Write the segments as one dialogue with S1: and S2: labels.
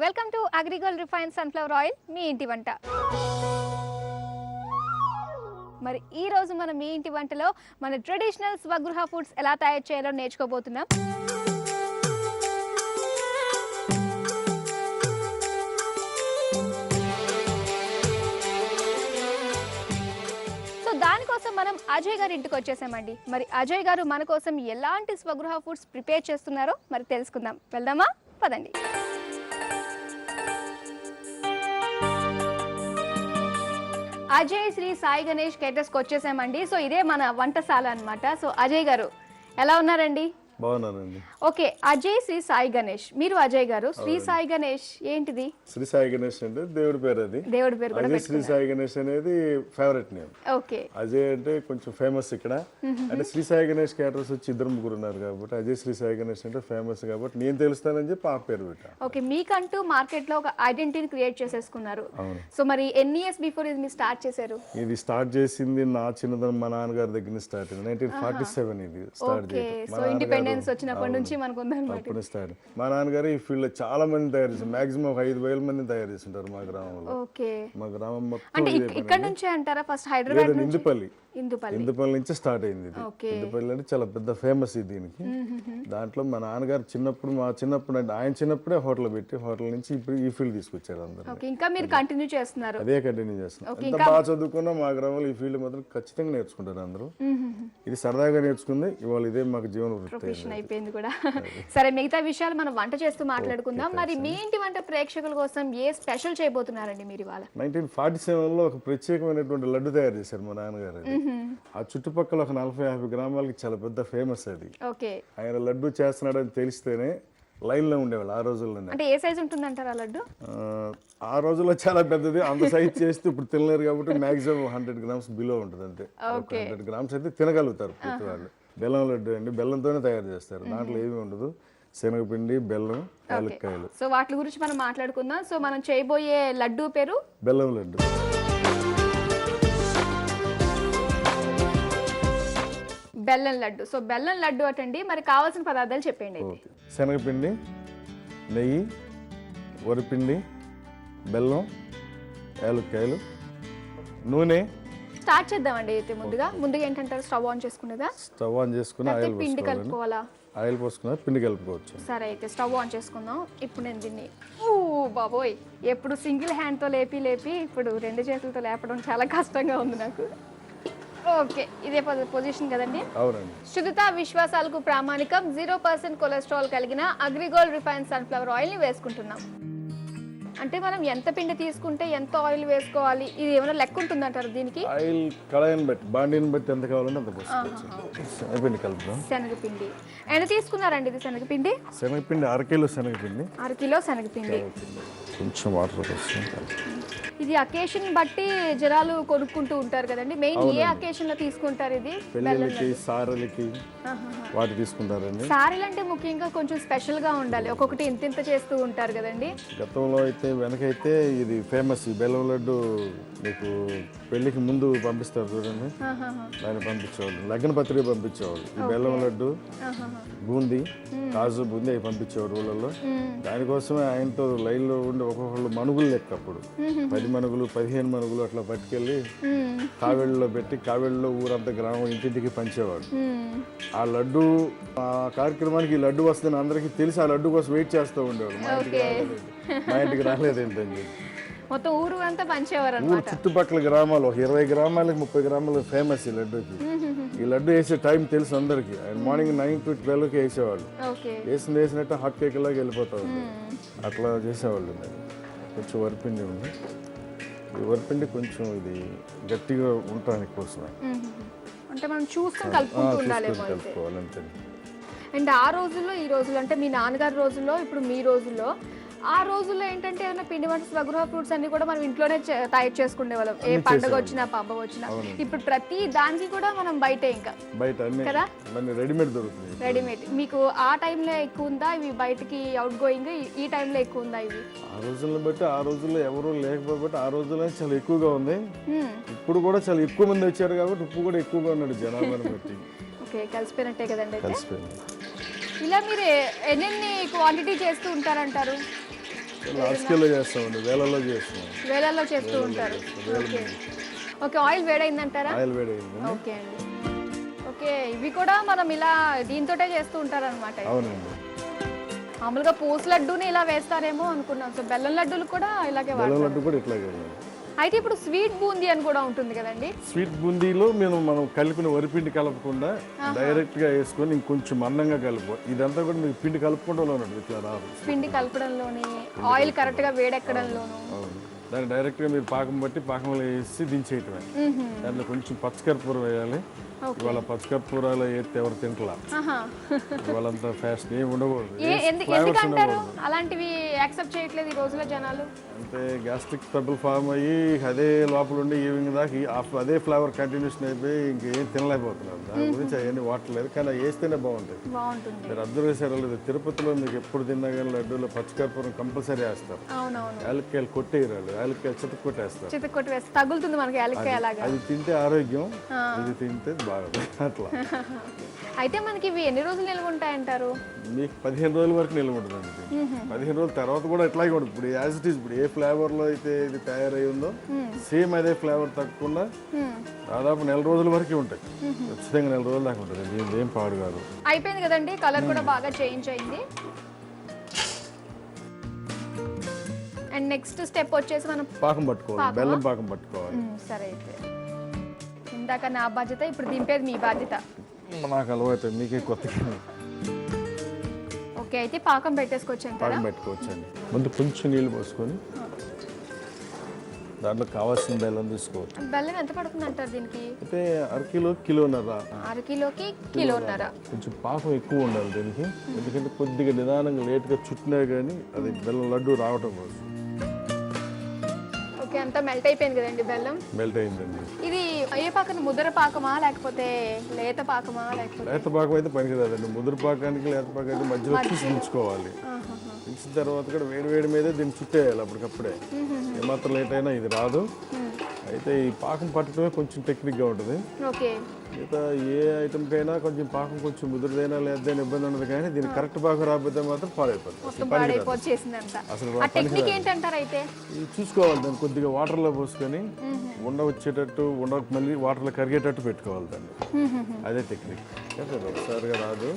S1: Welcome to Agrigold refined sunflower oil మీ ఇంటి వంట. మరి ఈ రోజు మనం మీ ఇంటి వంటలో మన ట్రెడిషనల్ స్వగృహ ఫుడ్స్ ఎలా తయారు చేయాలో నేర్చుకోబోతున్నాం. దానికోసం మనం అజయ్ గారి ఇంటికి వచ్చేసామండి. మరి అజయ్ గారు మన కోసం ఎలాంటి స్వగృహ ఫుడ్స్ ప్రిపేర్ చేస్తున్నారో మరి తెలుసుకుందాం. వెళ్దామా? పదండి. అజయ్ శ్రీ సాయి గణేష్ కేటర్స్కి వచ్చేసామండి. సో ఇదే మన వంటశాల అన్నమాట. సో అజయ్ గారు ఎలా ఉన్నారండి?
S2: బాగున్నానండి.
S1: ఓకే, అజయ్ శ్రీ సాయి గణేష్, మీరు అజయ్ గారు. శ్రీ సాయి గణేష్ ఏంటిది?
S2: శ్రీ సాయి గణేష్ అంటే దేవుడి పేరు. అది
S1: దేవుడి పేరు కూడా
S2: శ్రీ సాయి గణేష్ అనేది ఫేవరెట్ నేమ్.
S1: ఓకే,
S2: అజయ్ అంటే కొంచెం ఫేమస్ ఇక్కడ. అంటే శ్రీ సాయి గణేష్ క్యాటర్స్ వచ్చి ఇద్దరు ముగ్గురు ఉన్నారు కాబట్టి అజయ్ శ్రీ సాయి గణేష్ అంటే ఫేమస్ కాబట్టి నేను తెలుస్తానని చెప్పి ఆ పేరు పెట్టా.
S1: ఓకే, మీకంటూ మార్కెట్ లో ఒక ఐడెంటిటీని క్రియేట్ చేసేసుకున్నారు. సో మరి ఎన్ని ఇయర్స్ బిఫోర్ ఇది మీరు స్టార్ట్ చేశారు?
S2: ఇది స్టార్ట్ చేసింది నా చిన్నదనం మా నాన్నగారి దగ్గర నుంచి స్టార్ట్ అయింది. 1947 ఇది స్టార్ట్
S1: చేసి వచ్చినప్పటి నుంచి మనకు
S2: అప్పుడు స్టార్ట్. మా నాన్నగారు ఈ ఫీల్డ్ లో చాలా మంది తయారు చేశారు. మాక్సిమం 5,000 మంది తయారు చేస్తుంటారు మా గ్రామంలో. మా గ్రామం మొత్తం
S1: ఇక్కడ నుంచే అంటారా? ఫస్ట్ హైదరాబాద్
S2: ఇందుపల్లి నుంచి స్టార్ట్ అయింది. ఇందుపల్లి అంటే చాలా పెద్ద ఫేమస్ ఇది. దీనికి దాంట్లో మా నాన్నగారు చిన్నప్పుడు అంటే ఆయన చిన్నప్పుడే హోటల్ పెట్టి హోటల్ నుంచి ఇప్పుడు ఈ ఫీల్డ్ తీసుకొచ్చారు అందరూ.
S1: ఇంకా మీరు కంటిన్యూ చేస్తున్నారు?
S2: అదే కంటిన్యూ చేస్తున్నాం. ఎంత బాగా చదువుకున్నా మా గ్రామంలో ఈ ఫీల్డ్ మాత్రం ఖచ్చితంగా నేర్చుకుంటారు అందరూ. ఇది సరదాగా నేర్చుకుంది, ఇవాళ ఇదే మాకు జీవన వృత్తి
S1: అయిపోయింది కూడా. సరే, మిగతా విషయాలు మనం వంట చేస్తూ మాట్లాడుకుందాం. మరి మీ ఇంటి వంట ప్రేక్షకుల కోసం ఏ స్పెషల్ చేయబోతున్నారండి మీరు ఇవాళ?
S2: 1947 లో ఒక ప్రత్యేకమైనటువంటి లడ్డు తయారు చేశారు మా నాన్నగారు. ఆ చుట్టుపక్కల ఒక 40-50 గ్రామాలకి చాలా పెద్ద ఫేమస్ అది. ఆయన లడ్డు చేస్తున్నాడని తెలిస్తేనే లైన్ లో ఉండేవాళ్ళు ఆ రోజుల్లోనే.
S1: అంటే ఏ సైజ్ ఉంటుందంటారు ఆ లడ్డు?
S2: ఆ రోజుల్లో చాలా పెద్దది. అంత సైజ్ చేస్తే ఇప్పుడు తినలేరు కాబట్టి మాక్సిమం 100 గ్రామ్స్ బిలో ఉంటుంది. అంతే 100 గ్రామ్స్ అయితే తినగలుగుతారు ప్రతి వాళ్ళు. బెల్లం లడ్డు అండి, బెల్లంతోనే తయారు చేస్తారు. దాంట్లో ఏమీ ఉండదు, శనగపిండి, బెల్లం, యాలక్కాయలు.
S1: సో వాటి గురించి మనం మాట్లాడుకుందాం. సో మనం చేయబోయే లడ్డు పేరు
S2: బెల్లం లడ్డు.
S1: బెల్లం లడ్డు. సో బెల్లం లడ్డు అటండి. మరి కావాల్సిన పదార్థాలు చెప్పండి.
S2: శనగపిండి, నెయ్యి, వరిపిండి, బెల్లం, యాలక్కాయలు, నూనె.
S1: స్టార్ట్ చేద్దామండి. అయితే ముందుగా ఏంటంటారు? స్టవ్ ఆన్ చేసుకునేదా?
S2: స్టవ్ ఆన్ చేసుకుని ఆయిల్
S1: పిండి కలుపుకోవాలా?
S2: ఆయిల్ పోసుకున్నా పిండి కలుపుకోవచ్చు.
S1: సరే, అయితే స్టవ్ ఆన్ చేసుకుందాం. ఇప్పుడు నేను దీన్ని బాబోయ్ ఎప్పుడు సింగిల్ హ్యాండ్తో లేపి ఇప్పుడు 2 చేతులతో లేపడం చాలా కష్టంగా ఉంది నాకు. ఓకే, ఇదే పొజిషన్ కదండి?
S2: అవునండి.
S1: శుద్ధత విశ్వాసాలకు ప్రామాణికం 0% కొలెస్ట్రాల్ కలిగిన అగ్రిగోల్డ్ రిఫైన్డ్ సన్ఫ్లవర్ ఆయిల్ ని వేసుకుంటున్నాం. అంటే మనం ఎంత పిండి తీసుకుంటే ఎంత ఆయిల్ వేసుకోవాలి, ఇది ఏమైనా లెక్క ఉంటుందంటారు దీనికి?
S2: ఆయిల్ కళాయిని బట్టి, బాండీని బట్టి ఎంత కావాలంటే అంత పోసుకోవచ్చు. శనగపిండి కలుపుదాం.
S1: శనగపిండి ఎంత తీసుకున్నారండి? ఇది శనగపిండి
S2: 1/2 కిలో శనగపిండి.
S1: 1/2 కిలో శనగపిండి.
S2: కొంచెం వాటర్ పోస్తాం.
S1: ఇది అకేషన్ బట్టి జనాలు కొనుక్కుంటూ ఉంటారు కదండి. మెయిన్ ఏ అకేషన్ లో తీసుకుంటారు ఇది?
S2: పెళ్ళిళ్ళకి, సారెలకి వాటి తీసుకుంటారండి.
S1: సారెలు అంటే ముఖ్యంగా కొంచెం స్పెషల్ గా ఉండాలి. ఒక్కొక్కటి ఇంత చేస్తూ ఉంటారు కదండి.
S2: గతంలో అయితే వెనకైతే ఇది ఫేమస్. ఈ బెల్లం లడ్డు మీకు పెళ్లికి ముందు పంపిస్తారు చూడండి, దాన్ని పంపించేవాళ్ళు. లగ్న పత్రిక పంపించేవాళ్ళు. ఈ బెల్లం లడ్డు, బూందీ, కాజు బూందీ అవి పంపించేవారు ఊళ్ళల్లో. దానికోసమే ఆయనతో లైన్ లో ఉండి ఒక్కొక్కళ్ళు మనుగులు లెక్క అప్పుడు 10 మనుగులు 15 మనుగులు అట్లా పట్టుకెళ్ళి కావేళ్ళలో పెట్టి కావేళ్ళలో ఊరంతా గ్రామం ఇంటింటికి పంచేవాడు. ఆ లడ్డు ఆ కార్యక్రమానికి ఈ లడ్డు వస్తుందని అందరికీ తెలిసి ఆ లడ్డు కోసం వెయిట్ చేస్తూ ఉండేవాడు. మా ఇంటికి రాలేదేంటండి.
S1: మొత్తం ఊరు అంతా పంచేవారు.
S2: ఊరు చుట్టుపక్కల గ్రామాలు 20 గ్రామాలకి 30 గ్రామాలకు ఫేమస్ ఈ లడ్డుకి. ఈ లడ్డు వేసే టైం తెలుసు అందరికి. ఆయన మార్నింగ్ 9 to 12కి వేసేవాళ్ళు. వేసినట్టు హాట్ కేక్ లాగా వెళ్ళిపోతా ఉంది. అట్లా చేసేవాళ్ళు. కొంచెం వరిపిండి ఉంది. ఈ వరిపిండి కొంచెం ఇది గట్టిగా ఉండటానికి కోసమే.
S1: అంటే మనం చూసుకొని కలుపుకోవాలి
S2: అంతే.
S1: అండ్ ఆ రోజుల్లో ఈ రోజుల్లో అంటే మీ నాన్నగారి రోజుల్లో ఇప్పుడు మీ రోజుల్లో ఆ రోజుల్లో ఏంటంటే ఏమైనా పిండి వంట స్వగృహ ఫ్రూట్స్ అన్ని కూడా మనం ఇంట్లోనే తయారు చేసుకునే వాళ్ళం. ఏ పండుగ వచ్చినా పబ్బ వచ్చినా. ఇప్పుడు ప్రతి దానికి కూడా మనం బయట ఇంకా కదా
S2: రెడీమేడ్ దొరుకుతుంది.
S1: రెడీమేడ్. మీకు ఆ టైంలో ఎక్కువ ఉందా ఇవి బయటకి అవుట్ గోయింగ్? ఈ టైంలో ఎక్కువ ఉందా ఇవి?
S2: ఆ రోజుల్లో బట్టి ఆ రోజుల్లో ఎవరు లేకపోతే ఆ రోజుల్లో చాలా ఎక్కువగా ఉంది. ఇప్పుడు కూడా చాలా ఎక్కువ మంది వచ్చారు కాబట్టి ఇప్పుడు కూడా ఎక్కువగా ఉన్నాడు జనాభాని బట్టి.
S1: ఓకే, కలిసిపోయినట్టే కదండి. ఇలా మీరు ఎన్ని క్వాంటిటీ చేస్తూ ఉంటారంటారు?
S2: లార్జ్ స్కేల్లో చేస్తామండి, వేలల్లో చేస్తాం.
S1: వేలల్లో చేస్తూ ఉంటారు. ఓకే ఓకే, ఆయిల్ వేడైందంటారా?
S2: ఆయిల్ వేడైంది.
S1: ఓకే అండి. ఓకే, ఇవి కూడా మనం ఇలా దీంతోటే చేస్తూ ఉంటారనమాట.
S2: అవునండి.
S1: మామూలుగా పూస లడ్డూని ఇలా వేస్తారేమో అనుకున్నాం. సో బెల్లం లడ్డూలు కూడా ఇలాగే
S2: బెల్లం
S1: వాడతారు.
S2: లడ్డు కూడా ఇట్లాగే.
S1: అయితే ఇప్పుడు స్వీట్ బూందీ అని కూడా ఉంటుంది కదండి.
S2: స్వీట్ బూందీలో మనం కలిపిన వరిపిండి కలపకుండా డైరెక్ట్ గా వేసుకొని ఇంకొంచెం మందంగా కలుపు. ఇదంతా కూడా మీకు పిండి కలుపుకుంటూ ఉన్నట్టు ఇట్లా రాదు.
S1: పిండి కలపడంలోని ఆయిల్ కరెక్ట్ గా వేడెక్కడంలోను.
S2: అవును, దాన్ని డైరెక్ట్ గా మీరు పాకం బట్టి పాకంలో వేసి దించేయటమే. దాంట్లో కొంచెం పచ్చకర్పూరం వేయాలి. ఇవాళ పచ్చకర్పూరాలు వేస్తే ఎవరు తింటలా, వాళ్ళంతా ఫ్యాషన్ ఏమి ఉండకూడదు.
S1: ఎందుకంటారు అలాంటివి యాక్సెప్ట్ చేయట్లేదు ఈ రోజుల్లో జనాలు?
S2: అంటే గ్యాస్ట్రిక్ ట్రబుల్ ఫామ్ అయ్యి అదే లోపల ఉండి ఈవినింగ్ దాకా అదే ఫ్లేవర్ కంటిన్యూషన్ అయిపోయి ఇంకేం తినలేకపోతున్నారు. దాని గురించి అవన్నీ వాటలేదు, కానీ అవి వేస్తేనే బాగుంటుంది. మీరు అబ్జర్వ్ చేశారో లేదు, తిరుపతిలో మీకు ఎప్పుడు తిన్నా కానీ లడ్డూలో పచ్చకర్పూరం కంపల్సరీ వేస్తారు. యాలక్కాయలు కొట్టేయరు, వాళ్ళు యాలక్కాయలు చితక్ కొట్టేస్తారు.
S1: చితక్ కొట్టి వేస్తే తగులుతుంది మనకి యాలక్కాయ లాగా.
S2: అది తింటే ఆరోగ్యం, ఇది తింటే బాగుంది అట్లా.
S1: అయితే మనకి ఇవి ఎన్ని రోజులు నిల్వ ఉంటాయంటారు?
S2: మీకు 15 రోజుల వరకు నిల్వ ఉంటుందండి. 15 రోజుల తర్వాత కూడా ఎట్లాగే ఉంటుంది. ఇప్పుడు యాజ్ ఇట్ ఈస్ ఇప్పుడు ఏ ఫ్లేవర్ లో అయితే ఇది తయారై ఉందో సేమ్ అదే ఫ్లేవర్ తగ్గకుండా దాదాపు 1 నెల రోజుల వరకు ఉంటాయి. ఖచ్చితంగా 1 నెల రోజుల దాకా ఉంటుంది. దీని ఏం పాడు కాదు.
S1: అయిపోయింది కదండి, కలర్ కూడా బాగా చేంజ్ అయింది. అండ్ నెక్స్ట్ స్టెప్ వచ్చేసి మనం
S2: పాకం పట్టుకోవాలి, బెల్లం పాకం పట్టుకోవాలి.
S1: సరే, అయితే ఇందాక నా బాధ్యత, ఇప్పుడు దింపేది మీ బాధ్యత.
S2: నాకు అలవాటు, మీకే కొత్తగా.
S1: ఓకే, అయితే పాకం పెట్టేసుకోవచ్చు.
S2: పాకం పెట్టుకోవచ్చండి. ముందు కొంచెం నీళ్ళు పోసుకొని దాంట్లో కావాల్సిన బెల్లం తీసుకోవచ్చు.
S1: బెల్లం ఎంత పడుతుంది అంటారు దీనికి?
S2: అయితే కిలోన్నర.
S1: అరకిలోకి కిలోన్నర.
S2: కొంచెం పాకం ఎక్కువ ఉండాలి దీనికి, ఎందుకంటే కొద్దిగా నిదానంగా లేట్గా చుట్టినా కానీ అది బెల్లం లడ్డు రావటం కోసం.
S1: ఓకే, అంతా మెల్ట్ అయిపోయింది కదండి బెల్లం.
S2: మెల్ట్ అయిందండి.
S1: ఇది ఏ పాకం, ముద్ర పాకమా లేకపోతే లేత పాకమా? లేకపోతే
S2: లేత పాకం అయితే పనికిరాదండి. ముద్ర పాకానికి లేత పాకానికి మధ్యలో చూసి ఉంచుకోవాలి. ఉంచిన తర్వాత కూడా వేడి మీదే దీన్ని చుట్టేయాలి అప్పటికప్పుడే. ఏమాత్రం లేట్ అయినా ఇది రాదు. అయితే ఈ పాకం పట్టడమే కొంచెం టెక్నిక్గా ఉంటుంది.
S1: ఓకే,
S2: మిగతా ఏ ఐటమ్కైనా కొంచెం పాకం కొంచెం ముద్రదైనా లేదైనా ఇబ్బంది ఉండదు, కానీ దీన్ని కరెక్ట్ పాకం రాకపోతే మాత్రం పాడైపోతుంది. అసలు
S1: అయితే
S2: ఇది చూసుకోవాలి. దాన్ని కొద్దిగా వాటర్లో పోసుకొని వచ్చేటట్టు మళ్ళీ వాటర్లో కరిగేటట్టు పెట్టుకోవాలి దాన్ని. అదే టెక్నిక్. ఒకసారిగా రాదు.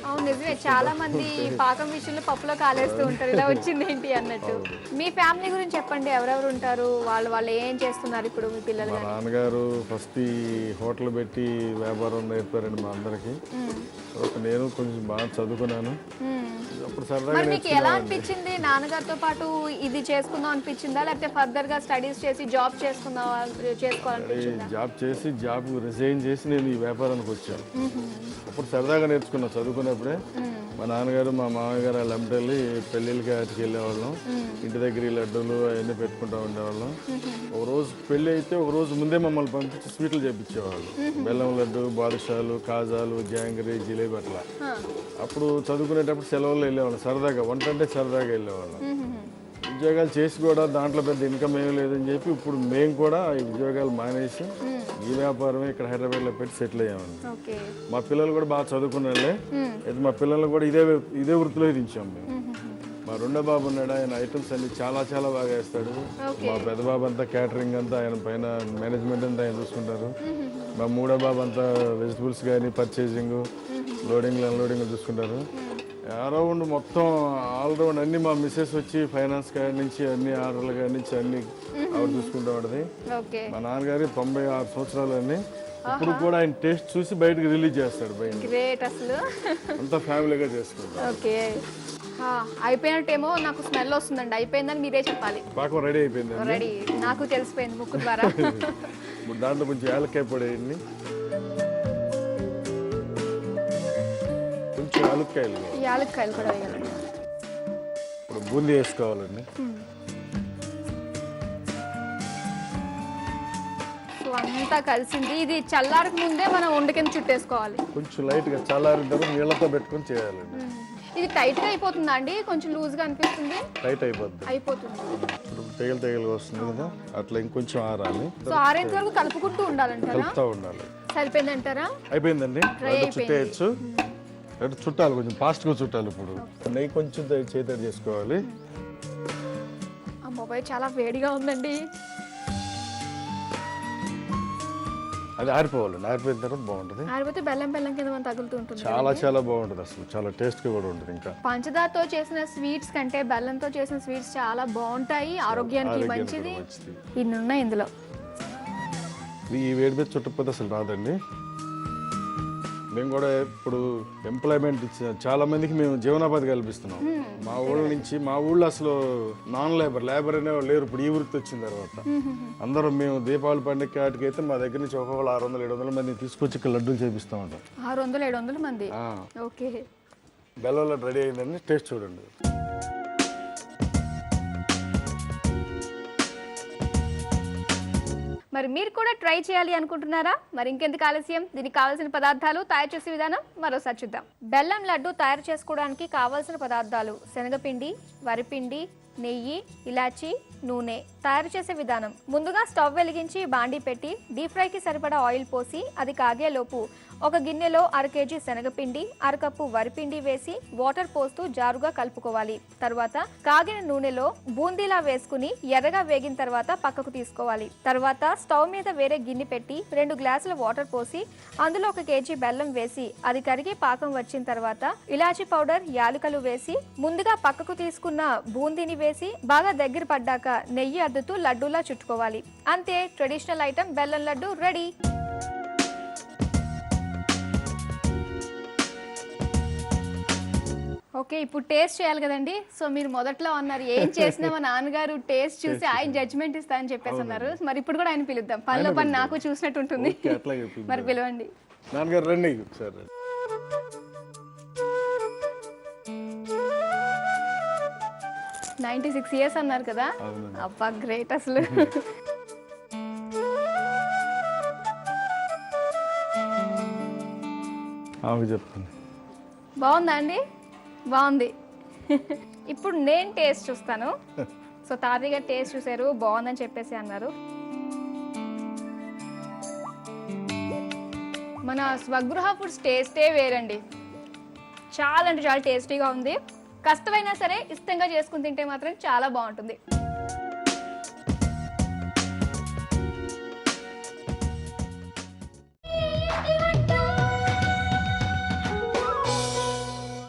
S1: అవును, నిజమే. చాలా మంది పాకం విషయంలో పప్పులో కాలేస్తూ ఉంటారు, ఇలా వచ్చింది ఏంటి అన్నట్టు. మీ ఫ్యామిలీ గురించి చెప్పండి, ఎవరెవరు ఉంటారు, వాళ్ళు ఏం చేస్తున్నారు ఇప్పుడు? మీ పిల్లలు?
S2: మా నాన్నగారు ఫస్ట్ ఈ హోటల్ పెట్టి వ్యాపారం నేర్పారండి మా అందరికి. నేను కొంచెం బాగా చదువుకున్నాను. అప్పుడు సరదాగా
S1: మీకు ఎలా అనిపించింది? నాన్నగారితో పాటు ఇది చేసుకుందాం అనిపించిందా, లేకపోతే ఫర్దర్ గా స్టడీస్ చేసి జాబ్ చేసుకోవాలనిపించిందా?
S2: జాబ్ రిజైన్ చేసి నేను ఈ వ్యాపారానికి వచ్చాను. అప్పుడు సరదాగా నేర్చుకున్నా చదువుకున్నప్పుడే. మా నాన్నగారు మా మామగారు వాళ్ళ అమ్మటెళ్ళి పెళ్ళిళ్ళకి వాటికి వెళ్ళేవాళ్ళం. ఇంటి దగ్గర ఈ లడ్డూలు అవన్నీ పెట్టుకుంటూ ఉండేవాళ్ళం. ఒక రోజు పెళ్ళి అయితే ఒక రోజు ముందే మమ్మల్ని పంపించి స్వీట్లు చేపించేవాళ్ళు. బెల్లం లడ్డు, బాదుషాలు, కాజాలు, జాంగరీ, జిలేబీ అట్లా. అప్పుడు చదువుకునేటప్పుడు సెలవుల్లో వెళ్ళేవాళ్ళం. సరదాగా వంట అంటే సరదాగా వెళ్ళేవాళ్ళం. ఉద్యోగాలు చేసి కూడా దాంట్లో పెద్ద ఇన్కమ్ ఏమీ లేదని చెప్పి ఇప్పుడు మేము కూడా ఈ ఉద్యోగాలు మానేసి ఈ వ్యాపారమే ఇక్కడ హైదరాబాద్లో పెట్టి సెటిల్ అయ్యామండి. మా పిల్లలు కూడా బాగా చదువుకున్నాళ్ళే. అయితే మా పిల్లల్ని కూడా ఇదే వృత్తిలో దించాం మేము. మా రెండో బాబు ఉన్నాడు, ఆయన ఐటమ్స్ అన్ని చాలా చాలా బాగా వేస్తాడు. మా పెద్ద బాబు అంతా క్యాటరింగ్ అంతా ఆయన పైన మేనేజ్మెంట్ అంతా ఆయన చూసుకుంటారు. మా మూడో బాబు అంతా వెజిటబుల్స్ కానీ పర్చేసింగ్, లోడింగ్ అన్లోడింగ్ చూసుకుంటారు. అరౌండ్ మొత్తం ఆల్రౌండ్ అన్ని మా మిస్సెస్ వచ్చి ఫైనాన్స్ కాడి నుంచి అన్ని ఆర్డర్లు కాడి నుంచి అన్ని ఆవిడ చూసుకుంటా ఉంటుంది. మా నాన్నగారి 96 సంవత్సరాలు అన్ని. ఇప్పుడు కూడా ఆయన టేస్ట్ చూసి బయటకు రిలీజ్ చేస్తాడు. బయట అంతా ఫ్యామిలీగా చేసుకుంటాం.
S1: అయిపోయినట్టేమో నాకు స్మెల్ వస్తుందండి. అయిపోయిందని మీరే చెప్పాలి.
S2: పాకం రెడీ అయిపోయింది.
S1: రెడీ, నాకు తెలిసిపోయింది ముక్కు ద్వారా.
S2: ఇప్పుడు దాంట్లో కొంచెం యాలక్కాయ పొడి వేయండి, కొంచెం
S1: యాలక్కాయలు కూడా వేయాలండి.
S2: ఇప్పుడు బూందీ వేసుకోవాలండి.
S1: అంతా కలిసింది. ఇది చల్లారక ముందే మనం వంట కింద చుట్టేసుకోవాలి.
S2: కొంచెం లైట్ గా చల్లారిన తర్వాత నీళ్ళతో పెట్టుకొని చేయాలండి.
S1: ఇది టైట్ గా అయిపోతుందా అండి? కొంచెం లూజ్ గా అనిపిస్తుంది.
S2: టైట్ అయిపోతుంది. తెగలు వస్తుంది కదా, అట్లా ఇంకొంచెం ఆరాలి.
S1: సో ఆరేంత వరకు కలుపుకుంటూ ఉండాలంటారా?
S2: కలుపుతూ ఉండాలి.
S1: సరిపోయిందంటారా?
S2: అయిపోయిందండి. చుట్టేయచ్చు. చుట్టాలి, కొంచెం ఫాస్ట్గా చుట్టాలి. ఇప్పుడు నెయ్యి కొంచెం చేతడి చేసుకోవాలి.
S1: అమ్మబాయ్ చాలా వేడిగా ఉందండి.
S2: అది ఆరిపోవాలి, ఆరిపోయిన తర్వాత బాగుంటుంది.
S1: ఆరిపోతే బెల్లం కింద మనం తగులుతూ ఉంటుంది.
S2: చాలా బాగుంటుంది, అసలు చాలా టేస్ట్గా కూడా ఉంటుంది. ఇంకా
S1: పంచదారతో చేసిన స్వీట్స్ కంటే బెల్లంతో చేసిన స్వీట్స్ చాలా బాగుంటాయి, ఆరోగ్యానికి మంచిది. ఇన్ని ఉన్నాయి ఇందులో.
S2: ఈ వేడి మీద చుట్టపోతే అసలు రాదండి. మేము కూడా ఇప్పుడు ఎంప్లాయ్మెంట్ ఇచ్చిన చాలా మందికి మేము జీవనోపాధి కల్పిస్తున్నాం. మా ఊళ్ళ నుంచి, మా ఊళ్ళో అసలు నాన్ లేబర్ అనే వాళ్ళు లేరు. ఇప్పుడు ఈ వృత్తి వచ్చిన తర్వాత అందరం మేము దీపావళి పండుగ వాటికైతే మా దగ్గర నుంచి ఒక్కొక్కరు 600-700 మంది తీసుకొచ్చి ఇక్కడ లడ్డూలు చేపిస్తూ ఉంటాం.
S1: 600-700 మంది. ఓకే,
S2: బెల్లం లడ్డు రెడీ అయిందండి, టేస్ట్ చూడండి.
S1: మరి మీరు కూడా ట్రై చేయాలి అనుకుంటున్నారా? మరి ఇంకెందుకు ఆలస్యం, దీనికి కావాల్సిన పదార్థాలు, తయారు చేసే విధానం మరోసారి చూద్దాం. బెల్లం లడ్డు తయారు చేసుకోవడానికి కావాల్సిన పదార్థాలు: శనగపిండి, వరిపిండి, నెయ్యి, ఇలాచి, నూనె. తయారు చేసే విధానం: ముందుగా స్టవ్ వెలిగించి బాండీ పెట్టి డీప్ ఫ్రైకి సరిపడా ఆయిల్ పోసి అది కాగేలోపు ఒక గిన్నెలో 1/2 కేజీ శనగపిండి, 1/2 కప్పు వరిపిండి వేసి వాటర్ పోస్తూ జారుగా కలుపుకోవాలి. తర్వాత కాగిన నూనెలో బూందీలా వేసుకుని ఎర్రగా వేగిన తర్వాత పక్కకు తీసుకోవాలి. తర్వాత స్టవ్ మీద వేరే గిన్నె పెట్టి 2 గ్లాసుల వాటర్ పోసి అందులో 1 కేజీ బెల్లం వేసి అది కరిగి పాకం వచ్చిన తర్వాత ఇలాచీ పౌడర్, యాలకులు వేసి ముందుగా పక్కకు తీసుకున్న బూందీని వేసి బాగా దగ్గర పడ్డాక నెయ్యి అద్దుతూ లడ్డూలా చుట్టుకోవాలి. అంతే, ట్రెడిషనల్ ఐటమ్ బెల్లం లడ్డు రెడీ. ఓకే, ఇప్పుడు టేస్ట్ చేయాలి కదండి. సో మీరు మొదట్లో అన్నారు ఏం చేసినా మా నాన్నగారు టేస్ట్ చూసి ఆయన జడ్జ్మెంట్ ఇస్తా అని చెప్పేసి అన్నారు. మరి ఇప్పుడు కూడా ఆయన పిలుద్దాం, పనిలో పని నాకు చూసినట్టు ఉంటుంది. మరి పిలవండి.
S2: నాన్నగారు రండి సార్.
S1: 96 ఇయర్స్ అన్నారు కదా, అబ్బా గ్రేట్ అసలు.
S2: చెప్తాను.
S1: బాగుందా అండి? బాగుంది. ఇప్పుడు నేను టేస్ట్ చూస్తాను. సో తాతయ్య టేస్ట్ చూసారు, బాగుందని చెప్పేసి అన్నారు. మన స్వగృహ ఫుడ్స్ టేస్టే వేరండి. చాలా అంటే చాలా టేస్టీగా ఉంది. కష్టమైనా సరే ఇష్టంగా చేసుకుని తింటే మాత్రం చాలా బాగుంటుంది.